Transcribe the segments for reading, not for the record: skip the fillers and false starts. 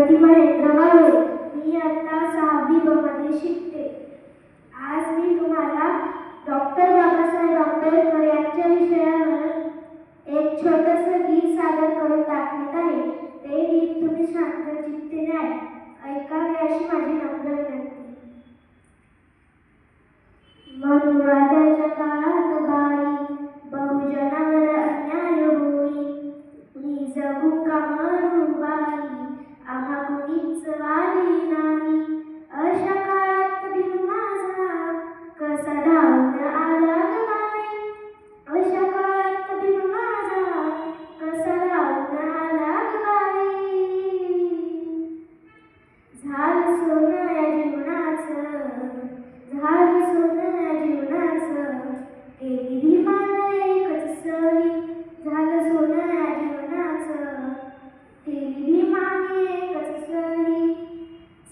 प्रगती महेंद्र वाळे. मी आता 6वी ब मध्ये शिकते. आज मी तुम्हाला डॉक्टर बाबासाहेब आंबेडकर यांच्या विषयावर एक छोटंसं गीत सादर करून दाखवत आहे. ते गीत तुम्ही शांतचित्ताने ऐकावे अशी माझी नम्र विनंती. मनुवादाच्या काळात बाई बहुजनावर अन्याय होई, मी जगू का मरू बाई आम्हा कुणीच वाली नाही. अशा काळात भीम माझा कसा धावून आला ग बाई, अशा काळात भीम माझा कसा धावून आला ग बाई. झालं सोनं या जीवनाचं, झालं सोनं या जीवनाचं, केली भीमानं एकच सरी. झालं सोनं या जीवनाचं, केली भीमाने एकच सरी.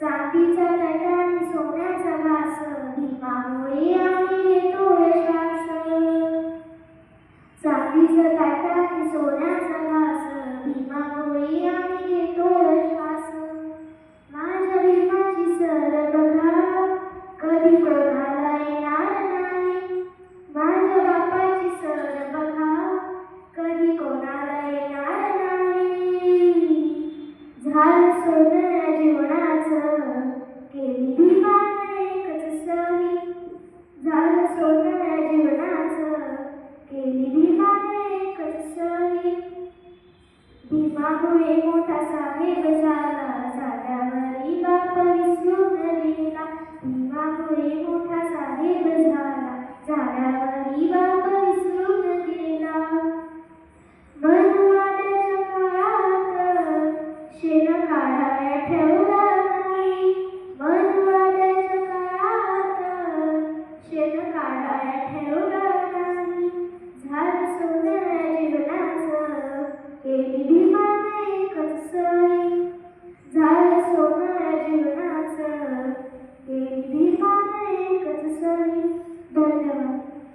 चांदीचा ताटा आणि सोन्याचा घास, भीमामुळे आम्ही घेतोय श्वास. चांदीचा ताटा आणि सोन्याचा घास, भीमामुळे आम्ही घेतोय श्वास. माझ्या भीमाची सर बघा कधी कोणाला येणार नाही, माझ्या बापाची सर बघा कधी कोणाला येणार नाही. झालं सोनं या जीवनाचं, केली भीमानं एकच सरी. झालं सोनं या जीवनाचं, केली भीमानं एकच सरी. भीमामुळे मोठा साहेब झाला, झाल्यावरी बाप विसरून गेला. भीमामुळे मोठा साहेब झाला, झाल्यावरी बाप विसरून गेला. मनुवादाच्या काळात शेण काढाया ठेव